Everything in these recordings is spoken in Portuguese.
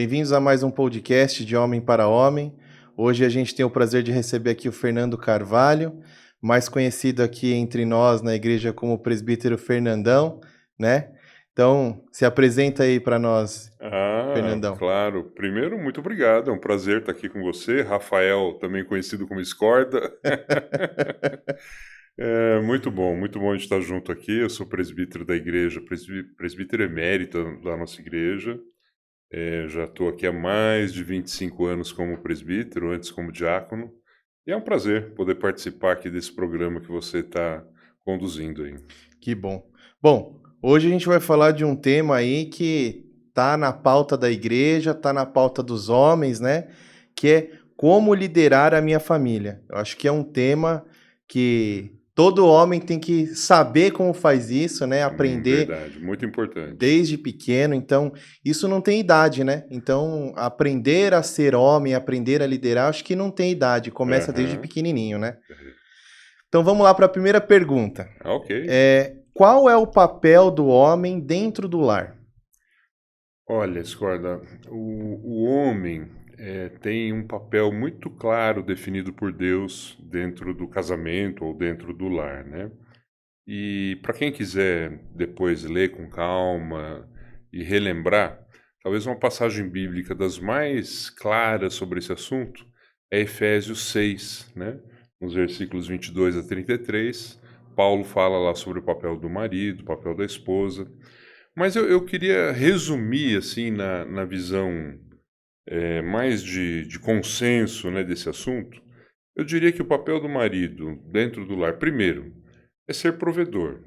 Bem-vindos a mais um podcast de Homem para Homem. Hoje a gente tem o prazer de receber aqui o Fernando Carvalho, mais conhecido aqui entre nós na igreja como presbítero Fernandão, né? Então, se apresenta aí para nós, Fernandão. Claro. Primeiro, muito obrigado. É um prazer estar aqui com você. Rafael, também conhecido como Escorda. Muito bom a gente estar junto aqui. Eu sou presbítero da igreja, presbítero emérito da nossa igreja. Já estou aqui há mais de 25 anos como presbítero, antes como diácono. E é um prazer poder participar aqui desse programa que você está conduzindo aí. Que bom. Bom, hoje a gente vai falar de um tema aí que tá na pauta da igreja, tá na pauta dos homens, né? Que é como liderar a minha família. Eu acho que é um tema que todo homem tem que saber como faz isso, né? Aprender Verdade, muito importante. desde pequeno. Então, isso não tem idade, né? Então, aprender a ser homem, aprender a liderar, acho que não tem idade, começa desde Aham. pequenininho, né? Então, vamos lá para a primeira pergunta. Ok. Qual é o papel do homem dentro do lar? Olha, Escorda, o homem tem um papel muito claro definido por Deus dentro do casamento ou dentro do lar, né? E para quem quiser depois ler com calma e relembrar, talvez uma passagem bíblica das mais claras sobre esse assunto é Efésios 6, né? Nos versículos 22 a 33, Paulo fala lá sobre o papel do marido, o papel da esposa. Mas eu queria resumir, assim, na visão mais de consenso, né, desse assunto. Eu diria que o papel do marido dentro do lar, primeiro, é ser provedor.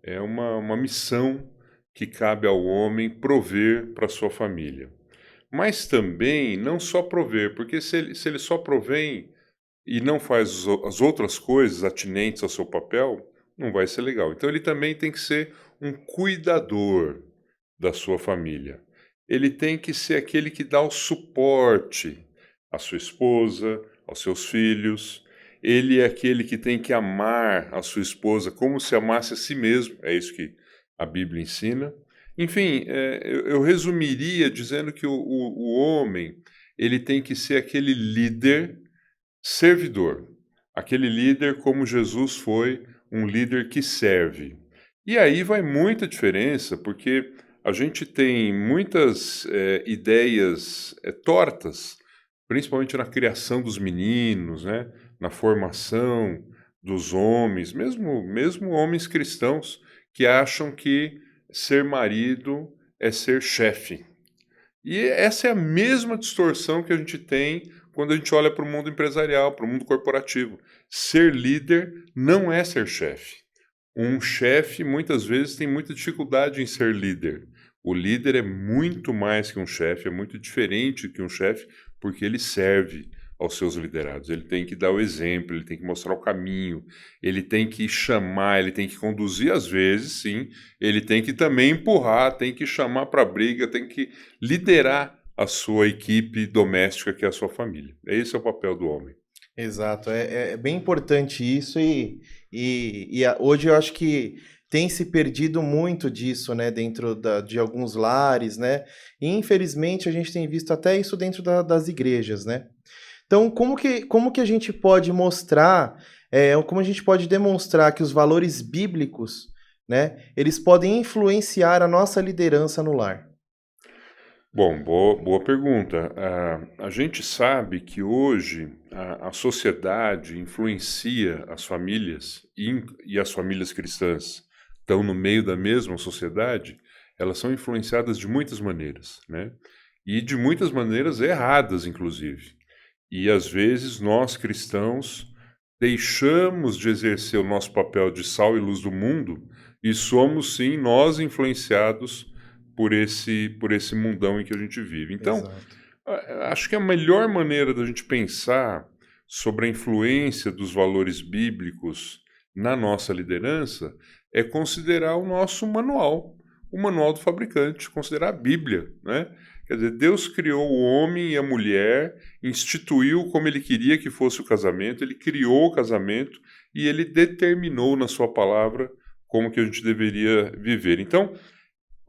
É uma missão que cabe ao homem prover para sua família. Mas também não só prover, porque se ele só provém e não faz as outras coisas atinentes ao seu papel, não vai ser legal. Então ele também tem que ser um cuidador da sua família. Ele tem que ser aquele que dá o suporte à sua esposa, aos seus filhos. Ele é aquele que tem que amar a sua esposa como se amasse a si mesmo. É isso que a Bíblia ensina. Enfim, eu resumiria dizendo que o homem ele tem que ser aquele líder servidor. Aquele líder como Jesus foi, um líder que serve. E aí vai muita diferença, porque a gente tem muitas ideias tortas, principalmente na criação dos meninos, né? Na formação dos homens, mesmo homens cristãos que acham que ser marido é ser chefe. E essa é a mesma distorção que a gente tem quando a gente olha para o mundo empresarial, para o mundo corporativo. Ser líder não é ser chefe. Um chefe, muitas vezes, tem muita dificuldade em ser líder. O líder é muito mais que um chefe, é muito diferente que um chefe, porque ele serve aos seus liderados. Ele tem que dar o exemplo, ele tem que mostrar o caminho, ele tem que chamar, ele tem que conduzir às vezes, sim, ele tem que também empurrar, tem que chamar para a briga, tem que liderar a sua equipe doméstica, que é a sua família. Esse é o papel do homem. Exato, é bem importante isso hoje eu acho que tem se perdido muito disso, né, dentro de alguns lares, né, e infelizmente a gente tem visto até isso dentro das igrejas, né. Então, como que a gente pode mostrar, como a gente pode demonstrar que os valores bíblicos, né, eles podem influenciar a nossa liderança no lar? Bom, boa pergunta. A gente sabe que hoje a sociedade influencia as famílias e as famílias cristãs estão no meio da mesma sociedade, elas são influenciadas de muitas maneiras, né? E de muitas maneiras erradas, inclusive. E às vezes nós cristãos deixamos de exercer o nosso papel de sal e luz do mundo e somos sim nós influenciados por esse mundão em que a gente vive. Então, Exato. acho que a melhor maneira da gente pensar sobre a influência dos valores bíblicos na nossa liderança é considerar o manual do fabricante, considerar a Bíblia, né? Quer dizer, Deus criou o homem e a mulher, instituiu como ele queria que fosse o casamento, ele criou o casamento e ele determinou na sua palavra como que a gente deveria viver. Então,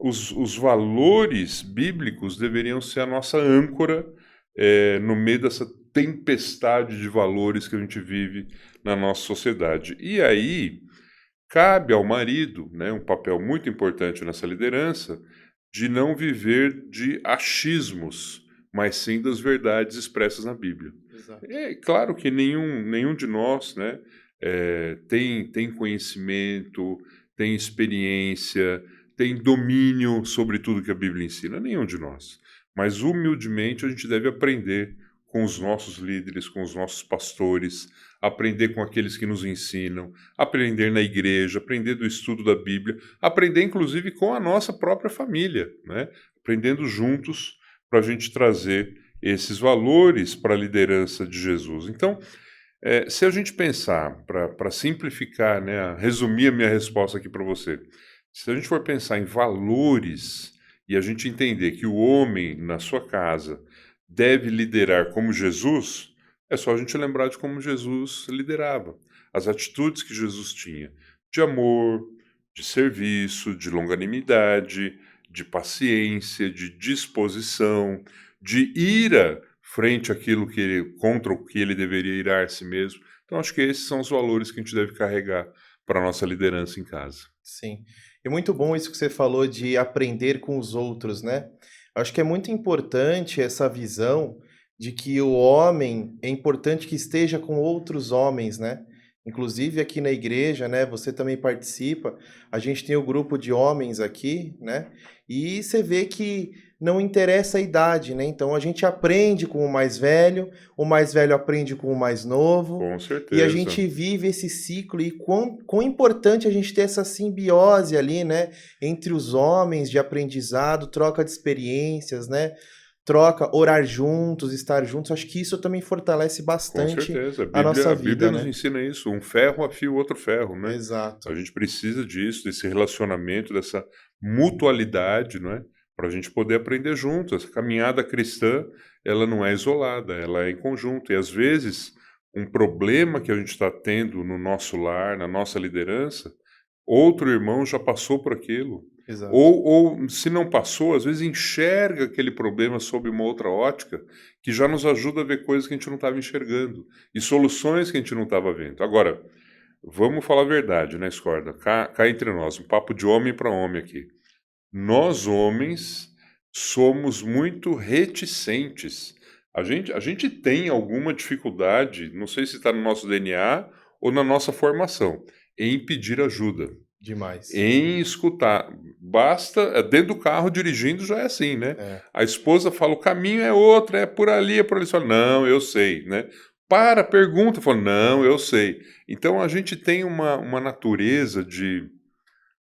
os valores bíblicos deveriam ser a nossa âncora no meio dessa tempestade de valores que a gente vive na nossa sociedade. E aí cabe ao marido, né, um papel muito importante nessa liderança, de não viver de achismos, mas sim das verdades expressas na Bíblia. Exato. É claro que nenhum de nós, né, tem conhecimento, tem experiência, tem domínio sobre tudo que a Bíblia ensina, nenhum de nós. Mas humildemente a gente deve aprender com os nossos líderes, com os nossos pastores, aprender com aqueles que nos ensinam, aprender na igreja, aprender do estudo da Bíblia, aprender inclusive com a nossa própria família, né? Aprendendo juntos para a gente trazer esses valores para a liderança de Jesus. Então, se a gente pensar, para simplificar, né, resumir a minha resposta aqui para você, se a gente for pensar em valores e a gente entender que o homem na sua casa deve liderar como Jesus, é só a gente lembrar de como Jesus liderava, as atitudes que Jesus tinha, de amor, de serviço, de longanimidade, de paciência, de disposição, de ira frente àquilo contra o que ele deveria irar a si mesmo. Então, acho que esses são os valores que a gente deve carregar para a nossa liderança em casa. Sim. É muito bom isso que você falou de aprender com os outros, né? Acho que é muito importante essa visão de que o homem é importante que esteja com outros homens, né? Inclusive aqui na igreja, né? Você também participa. A gente tem o grupo de homens aqui, né? E você vê que não interessa a idade, né? Então a gente aprende com o mais velho aprende com o mais novo. Com E a certeza. gente vive esse ciclo e quão importante a gente ter essa simbiose ali, né? Entre os homens de aprendizado, troca de experiências, né? Orar juntos, estar juntos. Acho que isso também fortalece Com bastante certeza. a nossa A Bíblia vida, nos né? ensina isso. Um ferro afia o outro ferro, né? Exato. A gente precisa disso, desse relacionamento, dessa mutualidade, não é? Para a gente poder aprender junto. Essa caminhada cristã, ela não é isolada, ela é em conjunto. E às vezes, um problema que a gente está tendo no nosso lar, na nossa liderança, outro irmão já passou por aquilo. Exato. Ou, se não passou, às vezes enxerga aquele problema sob uma outra ótica, que já nos ajuda a ver coisas que a gente não estava enxergando e soluções que a gente não estava vendo. Agora, vamos falar a verdade, né, Scorda? Cá entre nós, um papo de homem para homem aqui. Nós, homens, somos muito reticentes. A gente tem alguma dificuldade, não sei se está no nosso DNA ou na nossa formação, em pedir ajuda. Demais. Em escutar. Basta, dentro do carro, dirigindo, já é assim, né? A esposa fala, o caminho é outro, é por ali, é por ali. Você fala, não, eu sei, né? Pergunta, fala, não, eu sei. Então, a gente tem uma natureza de...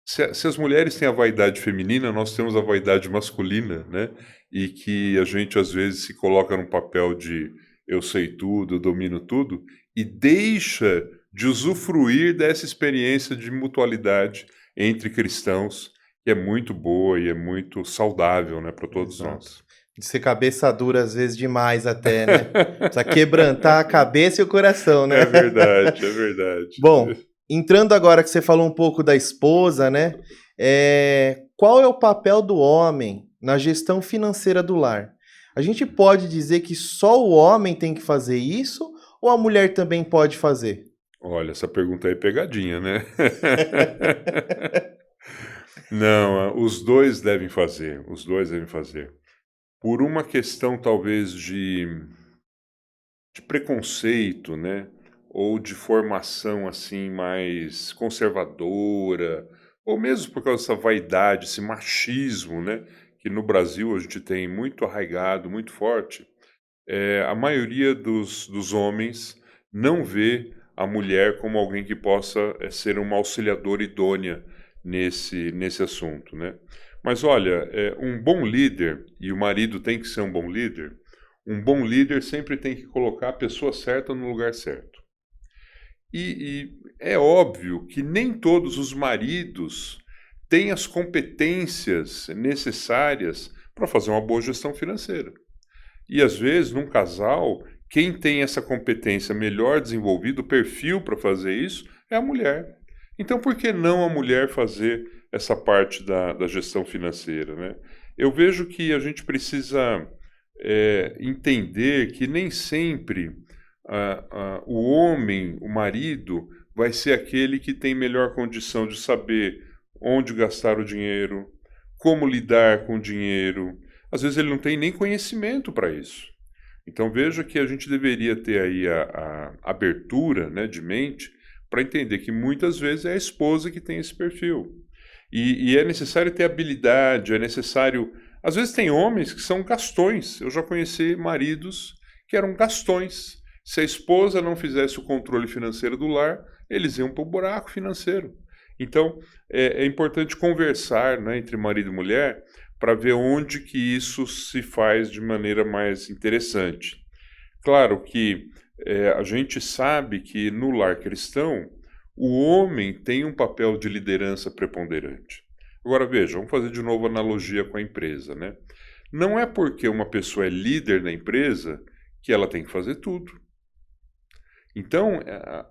Se as mulheres têm a vaidade feminina, nós temos a vaidade masculina, né? E que a gente, às vezes, se coloca num papel de eu sei tudo, eu domino tudo, e deixa de usufruir dessa experiência de mutualidade entre cristãos, que é muito boa e é muito saudável, né, para todos nós. De ser cabeça dura, às vezes, demais até, né? Precisa quebrantar a cabeça e o coração, né? É verdade, é verdade. Bom, entrando agora que você falou um pouco da esposa, né? Qual é o papel do homem na gestão financeira do lar? A gente pode dizer que só o homem tem que fazer isso ou a mulher também pode fazer? Olha, essa pergunta aí é pegadinha, né? Não, os dois devem fazer, os dois devem fazer. Por uma questão, talvez, de preconceito, né? Ou de formação, assim, mais conservadora, ou mesmo por causa dessa vaidade, esse machismo, né? Que no Brasil a gente tem muito arraigado, muito forte. A maioria dos homens não vê a mulher como alguém que possa ser uma auxiliadora idônea nesse assunto, né? Mas olha, um bom líder, e o marido tem que ser um bom líder sempre tem que colocar a pessoa certa no lugar certo. E é óbvio que nem todos os maridos têm as competências necessárias para fazer uma boa gestão financeira. E às vezes, num casal, quem tem essa competência melhor desenvolvida, o perfil para fazer isso, é a mulher. Então, por que não a mulher fazer essa parte da gestão financeira, né? Eu vejo que a gente precisa entender que nem sempre o homem, o marido, vai ser aquele que tem melhor condição de saber onde gastar o dinheiro, como lidar com o dinheiro. Às vezes ele não tem nem conhecimento para isso. Então veja que a gente deveria ter aí a abertura, né, de mente para entender que muitas vezes é a esposa que tem esse perfil. E é necessário ter habilidade, é necessário... Às vezes tem homens que são gastões. Eu já conheci maridos que eram gastões. Se a esposa não fizesse o controle financeiro do lar, eles iam para o buraco financeiro. Então, é importante conversar, né, entre marido e mulher para ver onde que isso se faz de maneira mais interessante. Claro que a gente sabe que no lar cristão, o homem tem um papel de liderança preponderante. Agora veja, vamos fazer de novo analogia com a empresa, né? Não é porque uma pessoa é líder na empresa que ela tem que fazer tudo. Então,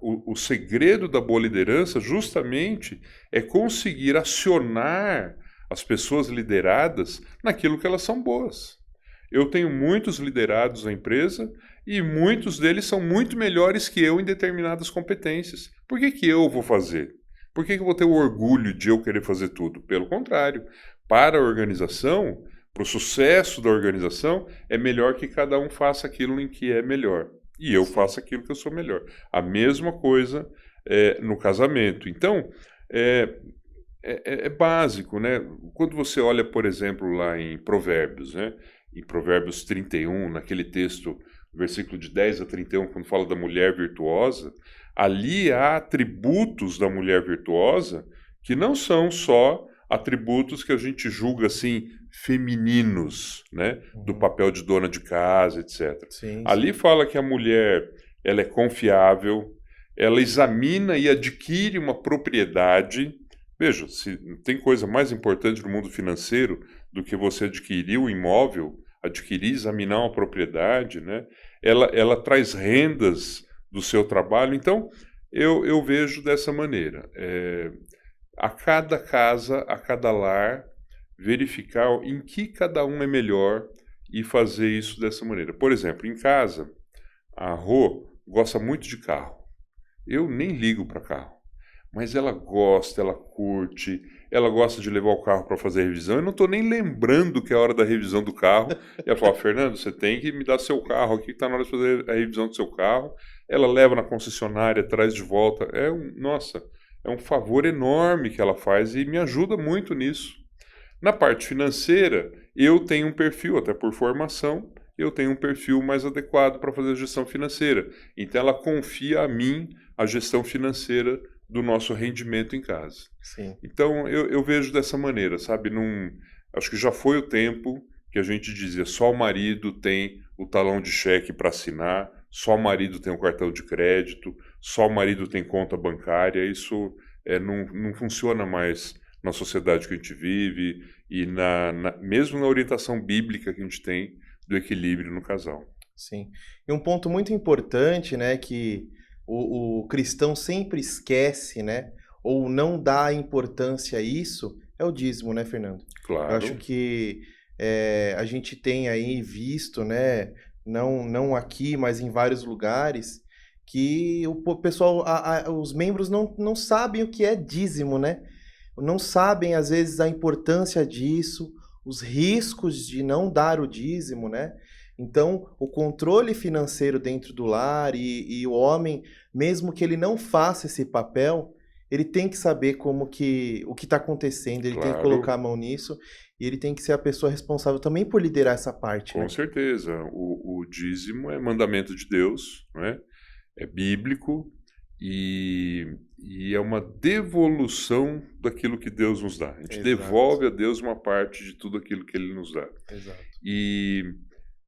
o segredo da boa liderança justamente é conseguir acionar as pessoas lideradas naquilo que elas são boas. Eu tenho muitos liderados na empresa e muitos deles são muito melhores que eu em determinadas competências. Por que eu vou fazer? Por que eu vou ter o orgulho de eu querer fazer tudo? Pelo contrário, para a organização, para o sucesso da organização, é melhor que cada um faça aquilo em que é melhor. E eu faço aquilo que eu sou melhor. A mesma coisa no casamento. Então, é básico, né? Quando você olha, por exemplo, lá em Provérbios, né? Em Provérbios 31, naquele texto, versículo de 10 a 31, quando fala da mulher virtuosa, ali há atributos da mulher virtuosa que não são só atributos que a gente julga assim femininos, né, do papel de dona de casa, etc. Sim, Ali sim. fala que a mulher, ela é confiável, ela examina e adquire uma propriedade. Veja, se tem coisa mais importante no mundo financeiro do que você adquirir um imóvel, adquirir, examinar uma propriedade, né? Ela traz rendas do seu trabalho. Então, eu vejo dessa maneira. A cada casa, a cada lar, verificar em que cada um é melhor e fazer isso dessa maneira. Por exemplo, em casa, a Rô gosta muito de carro. Eu nem ligo para carro, mas ela gosta, ela curte, ela gosta de levar o carro para fazer a revisão. Eu não estou nem lembrando que é a hora da revisão do carro. E ela fala, Fernando, você tem que me dar seu carro aqui, que está na hora de fazer a revisão do seu carro. Ela leva na concessionária, traz de volta. Nossa, é um favor enorme que ela faz e me ajuda muito nisso. Na parte financeira, eu tenho um perfil, até por formação, eu tenho um perfil mais adequado para fazer a gestão financeira. Então ela confia a mim a gestão financeira do nosso rendimento em casa. Sim. Então eu vejo dessa maneira, sabe? Acho que já foi o tempo que a gente dizia só o marido tem o talão de cheque para assinar, só o marido tem o cartão de crédito, só o marido tem conta bancária. Isso não funciona mais na sociedade que a gente vive e mesmo na orientação bíblica que a gente tem do equilíbrio no casal. Sim. E um ponto muito importante, né, que o cristão sempre esquece, né, ou não dá importância a isso, é o dízimo, né, Fernando? Claro. Eu acho que a gente tem aí visto, né, não aqui, mas em vários lugares, que o pessoal, os membros não sabem o que é dízimo, né? Não sabem, às vezes, a importância disso, os riscos de não dar o dízimo, né? Então, o controle financeiro dentro do lar e o homem, mesmo que ele não faça esse papel, ele tem que saber o que está acontecendo, ele tem que colocar a mão nisso e ele tem que ser a pessoa responsável também por liderar essa parte. Com né? certeza. O dízimo é mandamento de Deus, né? É bíblico e é uma devolução daquilo que Deus nos dá. A gente devolve a Deus uma parte de tudo aquilo que Ele nos dá. Exato. E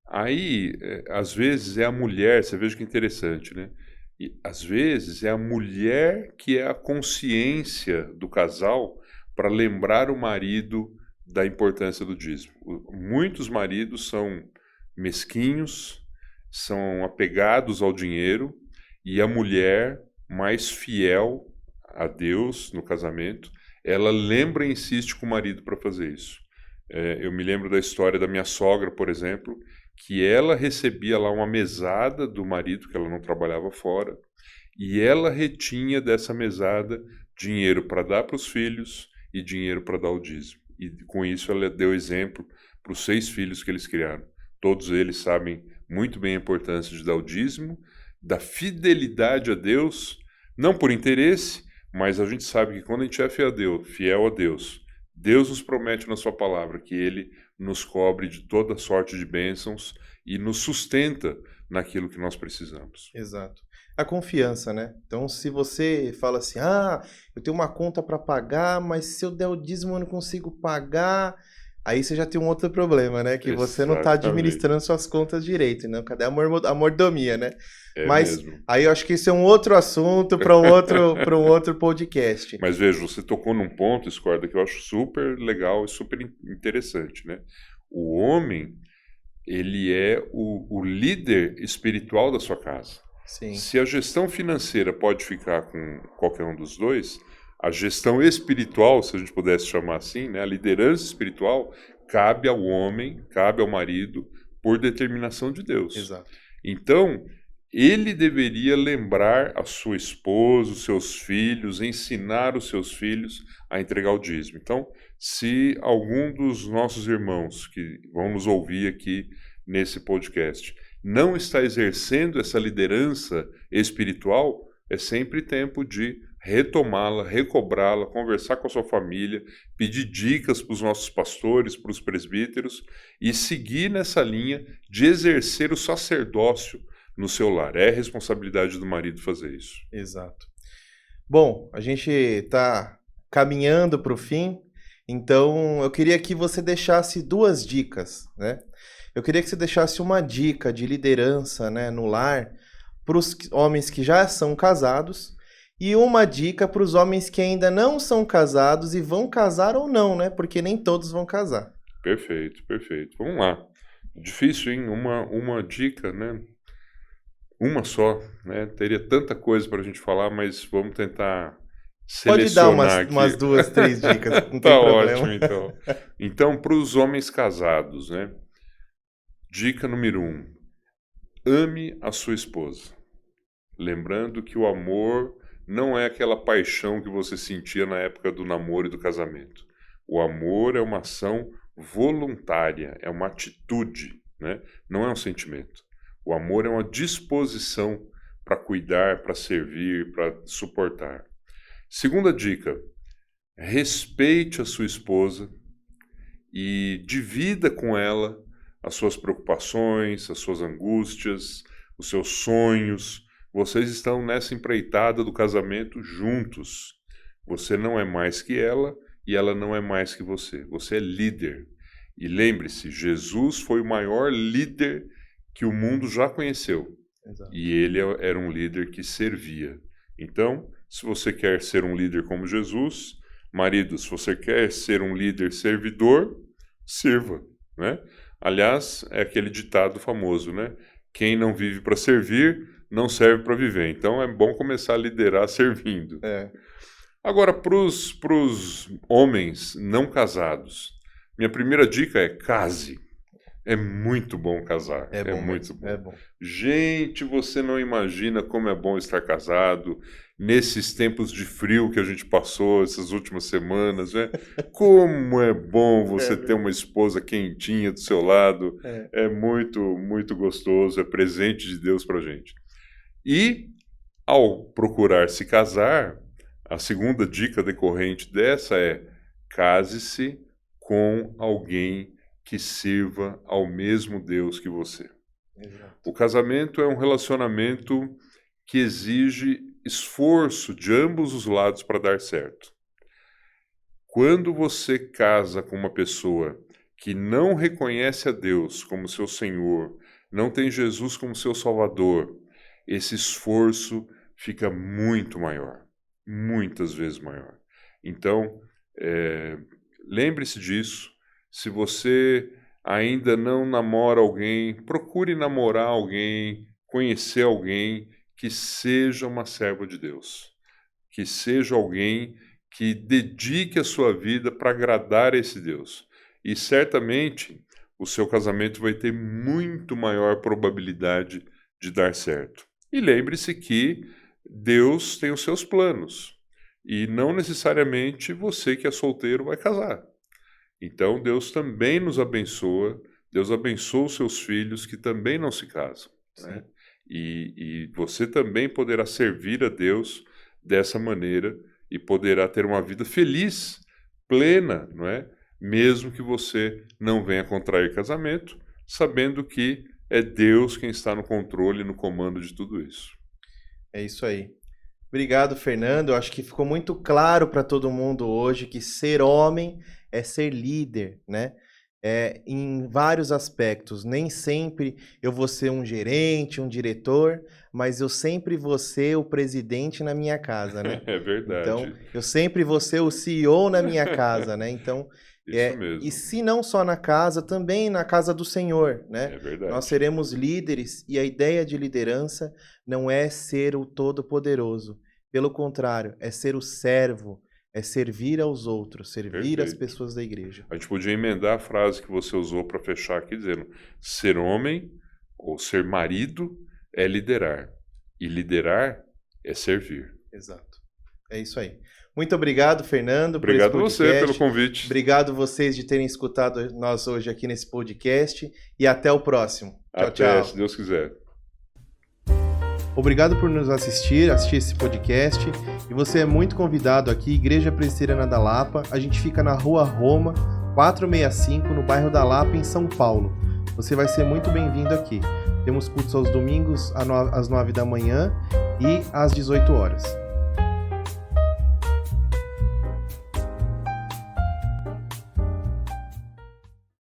aí, às vezes, é a mulher, você veja que interessante, né? E, às vezes, é a mulher que é a consciência do casal para lembrar o marido da importância do dízimo. Muitos maridos são mesquinhos, são apegados ao dinheiro, e a mulher mais fiel a Deus no casamento, ela lembra e insiste com o marido para fazer isso. Eu me lembro da história da minha sogra, por exemplo, que ela recebia lá uma mesada do marido, que ela não trabalhava fora, e ela retinha dessa mesada dinheiro para dar para os filhos e dinheiro para dar ao dízimo. E com isso ela deu exemplo para os 6 filhos que eles criaram. Todos eles sabem muito bem a importância de dar o dízimo, da fidelidade a Deus, não por interesse, mas a gente sabe que quando a gente é fiel a Deus, Deus nos promete na sua palavra que Ele nos cobre de toda sorte de bênçãos e nos sustenta naquilo que nós precisamos. Exato. A confiança, né? Então, se você fala assim, eu tenho uma conta para pagar, mas se eu der o dízimo eu não consigo pagar, aí você já tem um outro problema, né? Que você não está administrando suas contas direito, né? Cadê a mordomia, né? Mas mesmo. Aí eu acho que isso é um outro assunto para um outro podcast. Mas veja, você tocou num ponto, Escorda, que eu acho super legal e super interessante, né? O homem, ele é o líder espiritual da sua casa. Sim. Se a gestão financeira pode ficar com qualquer um dos dois, a gestão espiritual, se a gente pudesse chamar assim, né, a liderança espiritual, cabe ao homem, cabe ao marido, por determinação de Deus. Exato. Então, ele deveria lembrar a sua esposa, os seus filhos, ensinar os seus filhos a entregar o dízimo. Então, se algum dos nossos irmãos que vão nos ouvir aqui nesse podcast não está exercendo essa liderança espiritual, é sempre tempo de retomá-la, recobrá-la, conversar com a sua família, pedir dicas para os nossos pastores, para os presbíteros e seguir nessa linha de exercer o sacerdócio no seu lar. É responsabilidade do marido fazer isso. Exato. Bom, a gente está caminhando para o fim, então eu queria que você deixasse 2 dicas, né? Eu queria que você deixasse uma dica de liderança, né, no lar para os homens que já são casados e uma dica para os homens que ainda não são casados e vão casar ou não, né? Porque nem todos vão casar. Perfeito, perfeito. Vamos lá. Difícil, hein? Uma dica, né? Uma só, né? Teria tanta coisa para a gente falar, mas vamos tentar selecionar. Pode dar umas 2, 3 dicas, não tem tá problema. Ótimo, então. Então, para os homens casados, né? Dica número 1. Ame a sua esposa. Lembrando que o amor não é aquela paixão que você sentia na época do namoro e do casamento. O amor é uma ação voluntária, é uma atitude, né? Não é um sentimento. O amor é uma disposição para cuidar, para servir, para suportar. Segunda dica, respeite a sua esposa e divida com ela as suas preocupações, as suas angústias, os seus sonhos. Vocês estão nessa empreitada do casamento juntos. Você não é mais que ela e ela não é mais que você. Você é líder. E lembre-se, Jesus foi o maior líder que o mundo já conheceu. Exato. E ele era um líder que servia. Então, se você quer ser um líder como Jesus, marido, se você quer ser um líder servidor, sirva, né? Aliás, é aquele ditado famoso, né? Quem não vive para servir, não serve para viver. Então, é bom começar a liderar servindo. Agora, para os homens não casados, minha primeira dica é case. É muito bom casar. É bom, muito bom. É bom. Gente, você não imagina como é bom estar casado nesses tempos de frio que a gente passou essas últimas semanas, né? Como é bom você ter uma esposa quentinha do seu lado. É muito, muito gostoso. É presente de Deus pra gente. E, ao procurar se casar, a segunda dica decorrente dessa é case-se com alguém que sirva ao mesmo Deus que você. Exato. O casamento é um relacionamento que exige esforço de ambos os lados para dar certo. Quando você casa com uma pessoa que não reconhece a Deus como seu Senhor, não tem Jesus como seu Salvador, esse esforço fica muito maior, muitas vezes maior. Então, lembre-se disso. Se você ainda não namora alguém, procure namorar alguém, conhecer alguém que seja uma serva de Deus, que seja alguém que dedique a sua vida para agradar a esse Deus. E certamente o seu casamento vai ter muito maior probabilidade de dar certo. E lembre-se que Deus tem os seus planos. E não necessariamente você que é solteiro vai casar. Então Deus também nos abençoa. Deus abençoa os seus filhos que também não se casam. Né? E você também poderá servir a Deus dessa maneira e poderá ter uma vida feliz, plena, não é? Mesmo que você não venha contrair casamento, sabendo que é Deus quem está no controle e no comando de tudo isso. É isso aí. Obrigado, Fernando. Eu acho que ficou muito claro para todo mundo hoje que ser homem é ser líder, né? Em vários aspectos. Nem sempre eu vou ser um gerente, um diretor, mas eu sempre vou ser o presidente na minha casa, né? É verdade. Então, eu sempre vou ser o CEO na minha casa, né? Então, isso mesmo. E se não só na casa, também na casa do Senhor, né? É verdade. Nós seremos líderes e a ideia de liderança não é ser o todo-poderoso. Pelo contrário, é ser o servo, é servir aos outros, servir as pessoas da igreja. A gente podia emendar a frase que você usou para fechar aqui, dizendo: ser homem ou ser marido é liderar, e liderar é servir. Exato. É isso aí. Muito obrigado, Fernando, obrigado por esse podcast. Obrigado você pelo convite. Obrigado vocês de terem escutado nós hoje aqui nesse podcast e até o próximo. Tchau, tchau. Se Deus quiser. Obrigado por nos assistir esse podcast. E você é muito convidado aqui, Igreja Presbiteriana da Lapa. A gente fica na Rua Roma, 465, no bairro da Lapa, em São Paulo. Você vai ser muito bem-vindo aqui. Temos cultos aos domingos às 9 da manhã e às 18 horas.